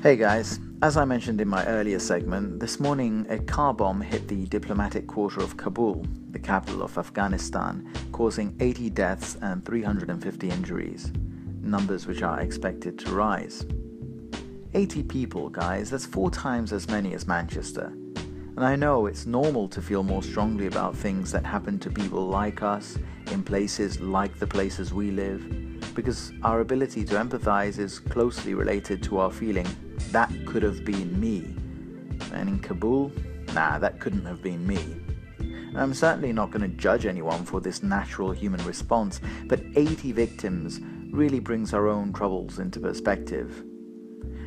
Hey guys, as I mentioned in my earlier segment, this morning a car bomb hit the diplomatic quarter of Kabul, the capital of Afghanistan, causing 80 deaths and 350 injuries, numbers which are expected to rise. 80 people, guys, that's 4 times as many as Manchester. And I know it's normal to feel more strongly about things that happen to people like us, in places like the places we live, because our ability to empathize is closely related to our feeling, that could have been me. And in Kabul, that couldn't have been me. And I'm certainly not going to judge anyone for this natural human response, but 80 victims really brings our own troubles into perspective.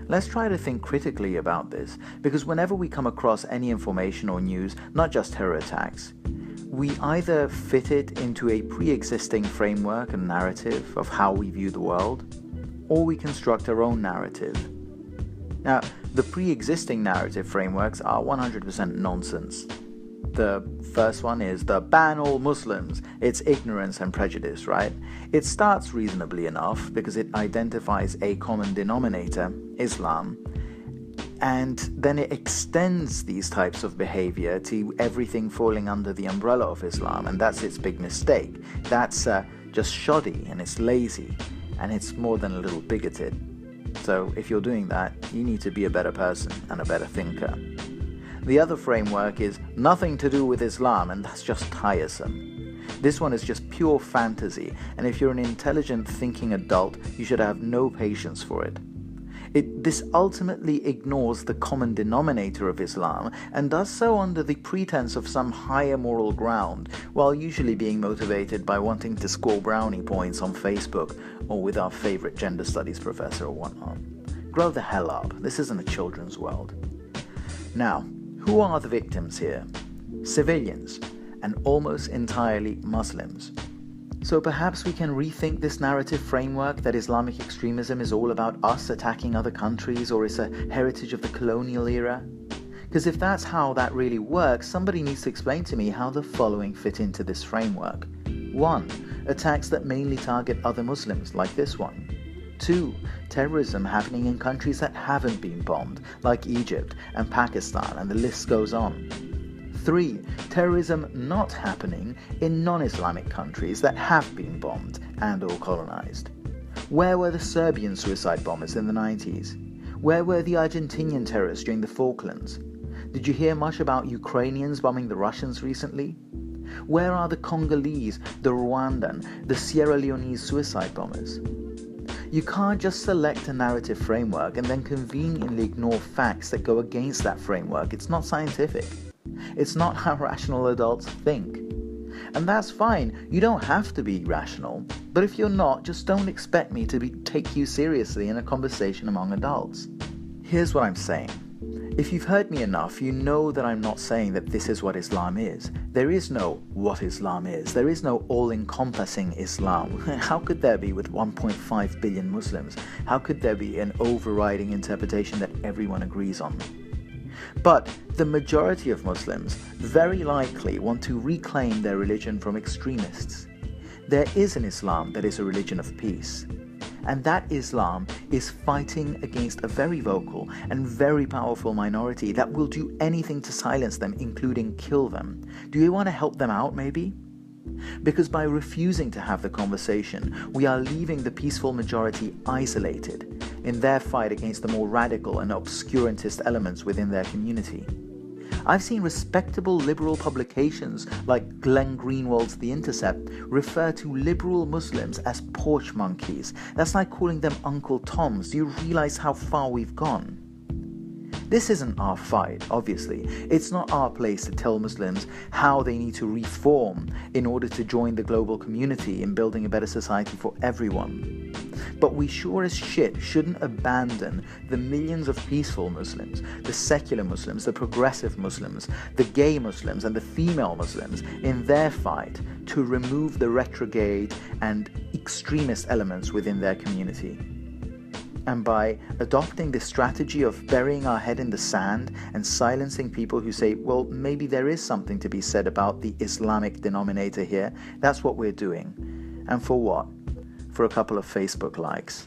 Let's try to think critically about this, because whenever we come across any information or news, not just terror attacks, we either fit it into a pre-existing framework and narrative of how we view the world, or we construct our own narrative. Now, the pre-existing narrative frameworks are 100% nonsense. The first one is the ban all Muslims. It's ignorance and prejudice, right? It starts reasonably enough because it identifies a common denominator, Islam, and then it extends these types of behavior to everything falling under the umbrella of Islam, and that's its big mistake. That's just shoddy, and it's lazy, and it's more than a little bigoted. So if you're doing that, you need to be a better person and a better thinker. The other framework is nothing to do with Islam, and that's just tiresome. This one is just pure fantasy, and if you're an intelligent thinking adult, you should have no patience for it. This ultimately ignores the common denominator of Islam and does so under the pretense of some higher moral ground, while usually being motivated by wanting to score brownie points on Facebook or with our favorite gender studies professor or whatnot. Grow the hell up. This isn't a children's world. Now, who are the victims here? Civilians, and almost entirely Muslims. So perhaps we can rethink this narrative framework that Islamic extremism is all about us attacking other countries or is a heritage of the colonial era? Because if that's how that really works, somebody needs to explain to me how the following fit into this framework. 1. Attacks that mainly target other Muslims, like this one. 2. Terrorism happening in countries that haven't been bombed, like Egypt and Pakistan, and the list goes on. 3. Terrorism not happening in non-Islamic countries that have been bombed and or colonized. Where were the Serbian suicide bombers in the 90s? Where were the Argentinian terrorists during the Falklands? Did you hear much about Ukrainians bombing the Russians recently? Where are the Congolese, the Rwandan, the Sierra Leonese suicide bombers? You can't just select a narrative framework and then conveniently ignore facts that go against that framework. It's not scientific. It's not how rational adults think. And that's fine. You don't have to be rational. But if you're not, just don't expect me to take you seriously in a conversation among adults. Here's what I'm saying. If you've heard me enough, you know that I'm not saying that this is what Islam is. There is no what Islam is. There is no all-encompassing Islam. How could there be with 1.5 billion Muslims? How could there be an overriding interpretation that everyone agrees on? But the majority of Muslims very likely want to reclaim their religion from extremists. There is an Islam that is a religion of peace. And that Islam is fighting against a very vocal and very powerful minority that will do anything to silence them, including kill them. Do you want to help them out, maybe? Because by refusing to have the conversation, we are leaving the peaceful majority isolated in their fight against the more radical and obscurantist elements within their community. I've seen respectable liberal publications like Glenn Greenwald's The Intercept refer to liberal Muslims as porch monkeys. That's like calling them Uncle Toms. Do you realize how far we've gone? This isn't our fight, obviously. It's not our place to tell Muslims how they need to reform in order to join the global community in building a better society for everyone. But we sure as shit shouldn't abandon the millions of peaceful Muslims, the secular Muslims, the progressive Muslims, the gay Muslims, and the female Muslims in their fight to remove the retrograde and extremist elements within their community. And by adopting this strategy of burying our head in the sand and silencing people who say, well, maybe there is something to be said about the Islamic denominator here, that's what we're doing. And for what? For a couple of Facebook likes.